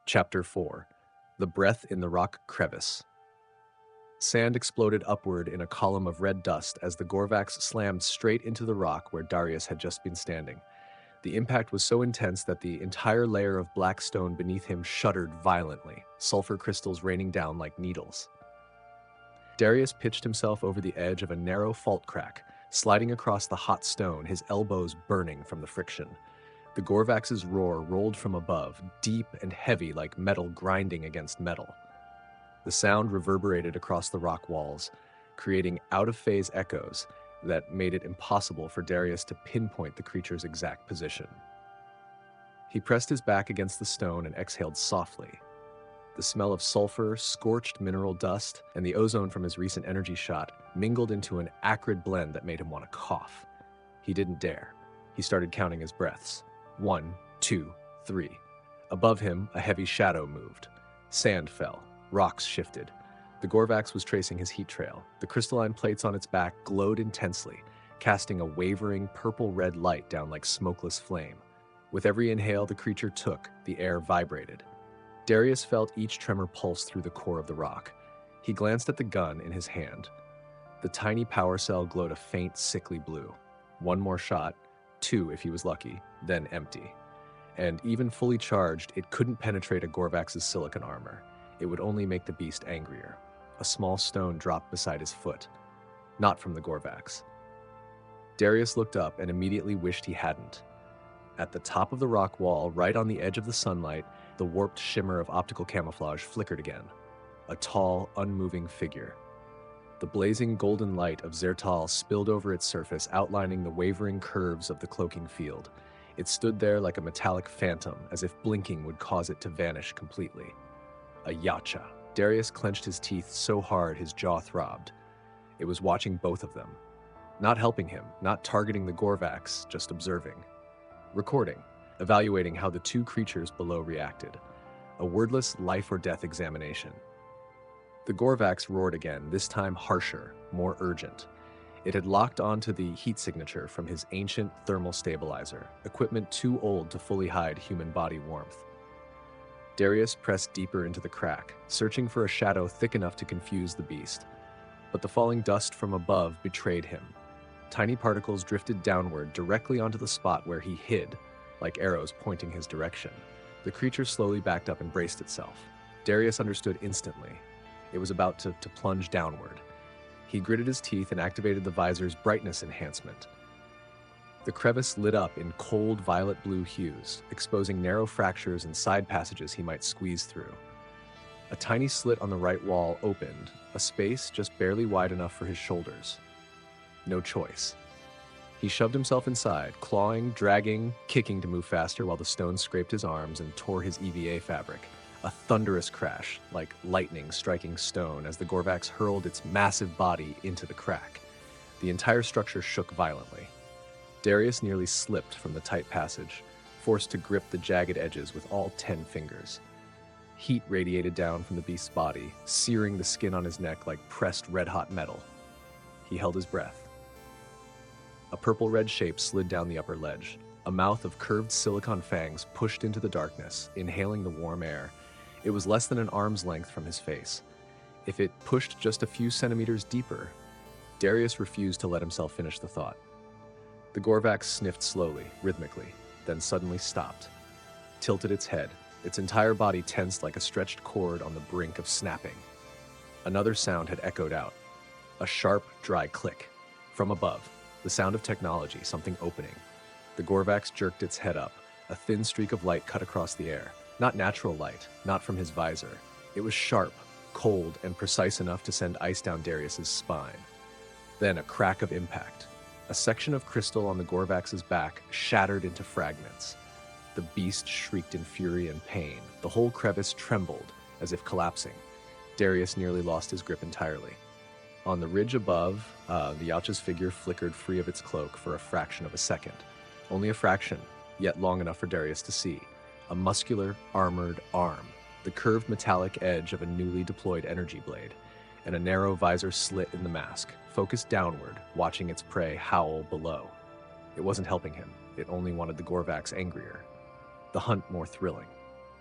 Chapter 4. The Breath in the Rock Crevice. Sand exploded upward in a column of red dust as the Gorvax slammed straight into the rock where Darius had just been standing. The impact was so intense that the entire layer of black stone beneath him shuddered violently, sulfur crystals raining down like needles. Darius pitched himself over the edge of a narrow fault crack, sliding across the hot stone, his elbows burning from the friction. The Gorvax's roar rolled from above, deep and heavy like metal grinding against metal. The sound reverberated across the rock walls, creating out-of-phase echoes that made it impossible for Darius to pinpoint the creature's exact position. He pressed his back against the stone and exhaled softly. The smell of sulfur, scorched mineral dust, and the ozone from his recent energy shot mingled into an acrid blend that made him want to cough. He didn't dare. He started counting his breaths. 1, 2, 3. Above him, a heavy shadow moved. Sand fell. Rocks shifted. The Gorvax was tracing his heat trail. The crystalline plates on its back glowed intensely, casting a wavering purple-red light down like smokeless flame. With every inhale the creature took, the air vibrated. Darius felt each tremor pulse through the core of the rock. He glanced at the gun in his hand. The tiny power cell glowed a faint, sickly blue. One more shot, 2 if he was lucky, then empty. And even fully charged, it couldn't penetrate a Gorvax's silicon armor. It would only make the beast angrier. A small stone dropped beside his foot. Not from the Gorvax. Darius looked up and immediately wished he hadn't. At the top of the rock wall, right on the edge of the sunlight, the warped shimmer of optical camouflage flickered again. A tall, unmoving figure. The blazing golden light of Zertal spilled over its surface, outlining the wavering curves of the cloaking field. It stood there like a metallic phantom, as if blinking would cause it to vanish completely. A Yacha. Darius clenched his teeth so hard his jaw throbbed. It was watching both of them. Not helping him, not targeting the Gorvax, just observing. Recording, evaluating how the two creatures below reacted. A wordless life-or-death examination. The Gorvax roared again, this time harsher, more urgent. It had locked onto the heat signature from his ancient thermal stabilizer, equipment too old to fully hide human body warmth. Darius pressed deeper into the crack, searching for a shadow thick enough to confuse the beast. But the falling dust from above betrayed him. Tiny particles drifted downward directly onto the spot where he hid, like arrows pointing his direction. The creature slowly backed up and braced itself. Darius understood instantly. It was about to plunge downward. He gritted his teeth and activated the visor's brightness enhancement. The crevice lit up in cold violet-blue hues, exposing narrow fractures and side passages he might squeeze through. A tiny slit on the right wall opened, a space just barely wide enough for his shoulders. No choice. He shoved himself inside, clawing, dragging, kicking to move faster while the stone scraped his arms and tore his EVA fabric. A thunderous crash, like lightning striking stone as the Gorvax hurled its massive body into the crack. The entire structure shook violently. Darius nearly slipped from the tight passage, forced to grip the jagged edges with all 10 fingers. Heat radiated down from the beast's body, searing the skin on his neck like pressed red-hot metal. He held his breath. A purple-red shape slid down the upper ledge. A mouth of curved silicon fangs pushed into the darkness, inhaling the warm air. It was less than an arm's length from his face. If it pushed just a few centimeters deeper, Darius refused to let himself finish the thought. The Gorvax sniffed slowly, rhythmically, then suddenly stopped, tilted its head, its entire body tensed like a stretched cord on the brink of snapping. Another sound had echoed out. A sharp, dry click. From above, the sound of technology, something opening. The Gorvax jerked its head up. A thin streak of light cut across the air. Not natural light, not from his visor. It was sharp, cold, and precise enough to send ice down Darius's spine. Then a crack of impact. A section of crystal on the Gorvax's back shattered into fragments. The beast shrieked in fury and pain. The whole crevice trembled, as if collapsing. Darius nearly lost his grip entirely. On the ridge above, the Yacha's figure flickered free of its cloak for a fraction of a second. Only a fraction, yet long enough for Darius to see. A muscular, armored arm, the curved metallic edge of a newly deployed energy blade, and a narrow visor slit in the mask, focused downward, watching its prey howl below. It wasn't helping him. It only wanted the Gorvax angrier. The hunt more thrilling.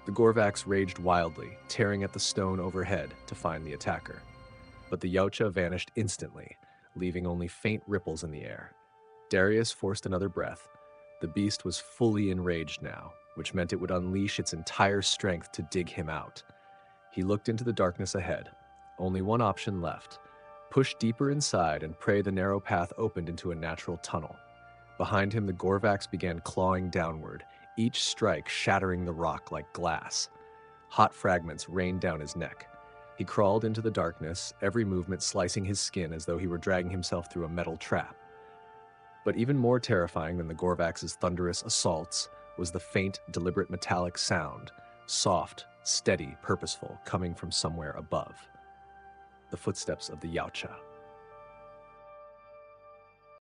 The Gorvax raged wildly, tearing at the stone overhead to find the attacker. But the Yautja vanished instantly, leaving only faint ripples in the air. Darius forced another breath. The beast was fully enraged now, which meant it would unleash its entire strength to dig him out. He looked into the darkness ahead. Only one option left. Push deeper inside and pray the narrow path opened into a natural tunnel. Behind him, the Gorvax began clawing downward, each strike shattering the rock like glass. Hot fragments rained down his neck. He crawled into the darkness, every movement slicing his skin as though he were dragging himself through a metal trap. But even more terrifying than the Gorvax's thunderous assaults was the faint, deliberate metallic sound, soft, steady, purposeful, coming from somewhere above. The footsteps of the Yautja.